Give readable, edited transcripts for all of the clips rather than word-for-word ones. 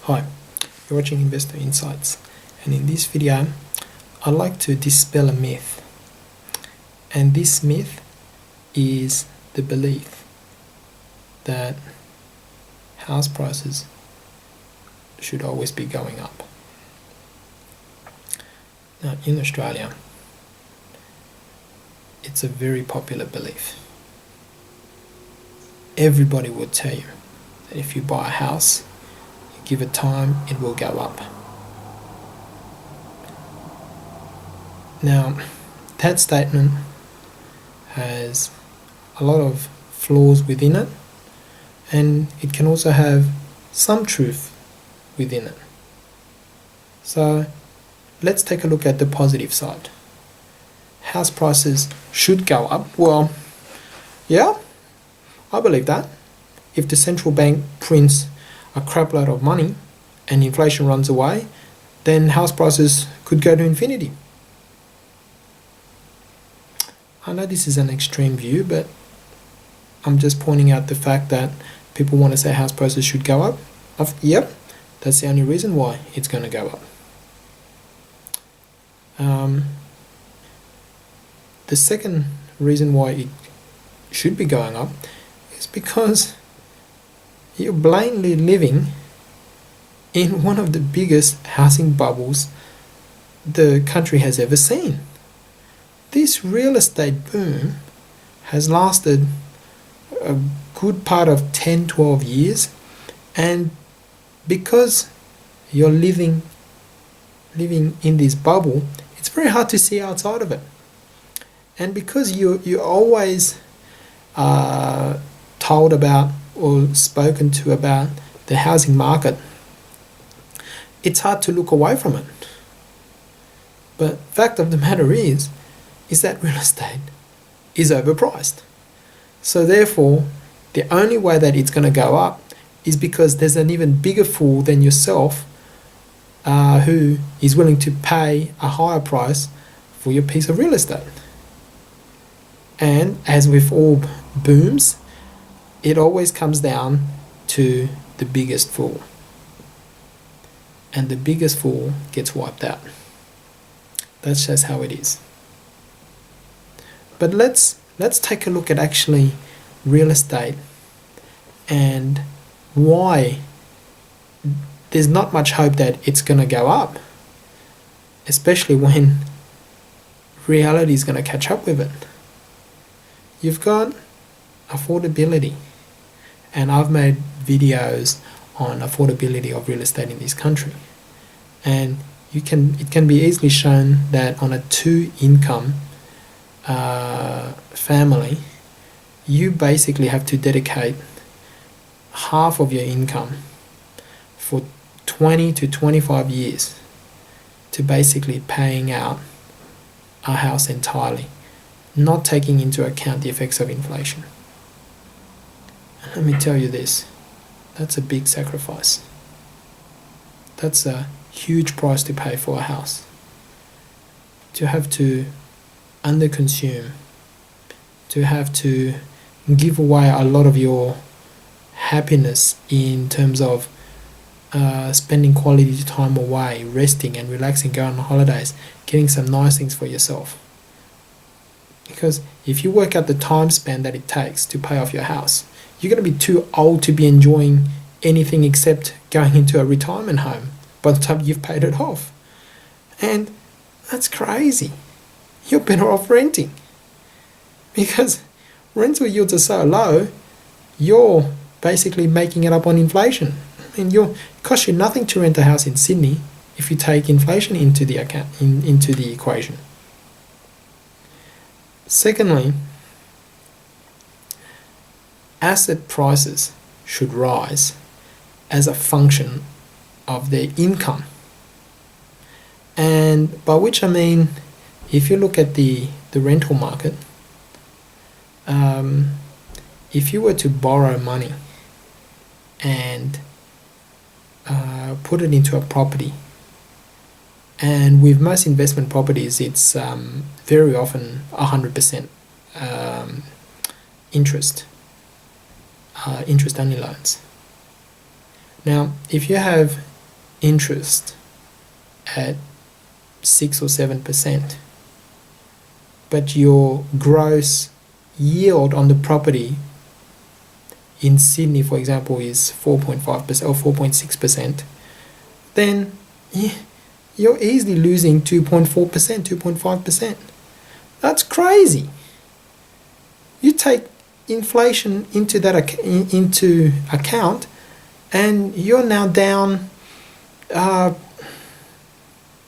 Hi, you're watching Investor Insights, and in this video I'd like to dispel a myth. And this myth is the belief that house prices should always be going up. Now, in Australia, it's a very popular belief. Everybody will tell you that if you buy a house, give it time, it will go up. Now, that statement has a lot of flaws within it, and it can also have some truth within it. So let's take a look at the positive side. House prices should go up. Well, yeah, I believe that. If the central bank prints a crap load of money and inflation runs away, then house prices could go to infinity. I know this is an extreme view, but I'm just pointing out the fact that people want to say house prices should go up. Yep, that's the only reason why it's going to go up. The second reason why it should be going up is because you're blindly living in one of the biggest housing bubbles the country has ever seen. This real estate boom has lasted a good part of 10-12 years, and because you're living in this bubble, it's very hard to see outside of it. And because you're always told about or spoken to about the housing market, it's hard to look away from it. But fact of the matter is that real estate is overpriced. So therefore, the only way that it's going to go up is because there's an even bigger fool than yourself who is willing to pay a higher price for your piece of real estate. And as with all booms, it always comes down to the biggest fool. And the biggest fool gets wiped out. That's just how it is. But let's take a look at actually real estate and why there's not much hope that it's going to go up, especially when reality is going to catch up with it. You've got affordability, and I've made videos on affordability of real estate in this country, and it can be easily shown that on a 2-income family, you basically have to dedicate half of your income for 20 to 25 years to basically paying out a house entirely, not taking into account the effects of inflation. And let me tell you this, that's a big sacrifice. That's a huge price to pay for a house. To have to underconsume, to have to give away a lot of your happiness in terms of spending quality time away, resting and relaxing, going on holidays, getting some nice things for yourself. Because if you work out the time span that it takes to pay off your house, you're going to be too old to be enjoying anything except going into a retirement home by the time you've paid it off. And that's crazy. You're better off renting, because rental yields are so low, you're basically making it up on inflation. I mean, it costs you nothing to rent a house in Sydney if you take inflation into the equation. Secondly, asset prices should rise as a function of their income. And by which I mean, if you look at the rental market, if you were to borrow money and put it into a property, and with most investment properties, it's very often 100% interest only loans. Now, if you have interest at 6 or 7%, but your gross yield on the property in Sydney, for example, is 4.5% or 4.6%, then you're easily losing 2.4%, 2.5%. That's crazy. You take inflation into account, and you're now down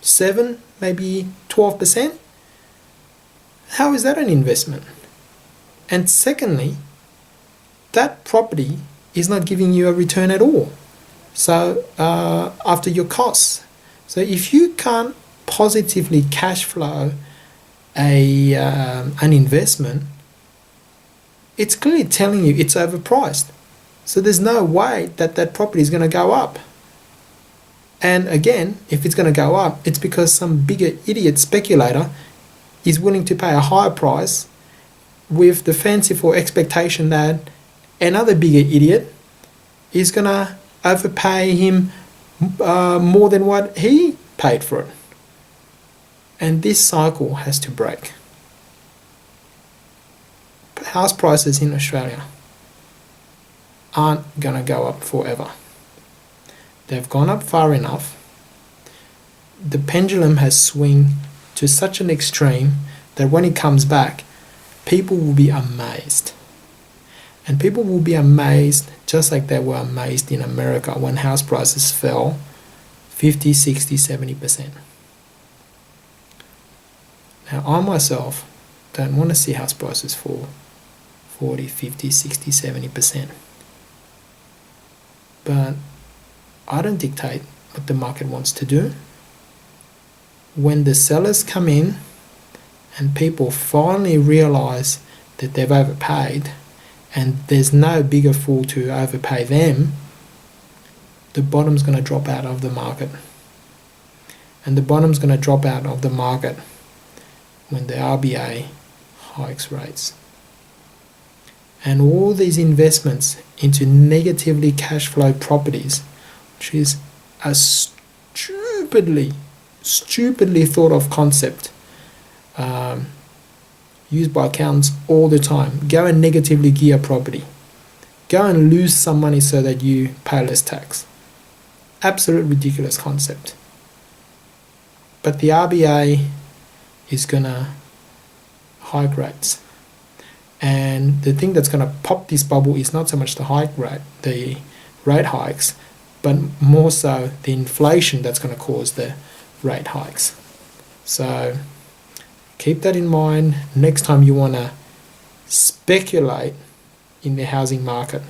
7, maybe 12%. How is that an investment? And secondly, that property is not giving you a return at all. So after your costs. So if you can't positively cash flow an investment, it's clearly telling you it's overpriced. So there's no way that property is going to go up. And again, if it's going to go up, it's because some bigger idiot speculator is willing to pay a higher price with the fanciful expectation that another bigger idiot is going to overpay him more than what he paid for it. And this cycle has to break. House prices in Australia aren't going to go up forever. They've gone up far enough. The pendulum has swung to such an extreme that when it comes back, people will be amazed. And people will be amazed just like they were amazed in America when house prices fell 50, 60, 70%. Now, I myself don't want to see house prices fall 40, 50, 60, 70%. But I don't dictate what the market wants to do. When the sellers come in and people finally realize that they've overpaid and there's no bigger fool to overpay them, the bottom's going to drop out of the market. And the bottom's going to drop out of the market when the RBA hikes rates. And all these investments into negatively cash flow properties, which is a stupidly thought of concept used by accountants all the time. Go and negatively gear property. Go and lose some money so that you pay less tax. Absolute ridiculous concept. But the RBA is going to hike rates. And the thing that's going to pop this bubble is not so much the rate hikes, but more so the inflation that's going to cause the rate hikes. So keep that in mind next time you want to speculate in the housing market.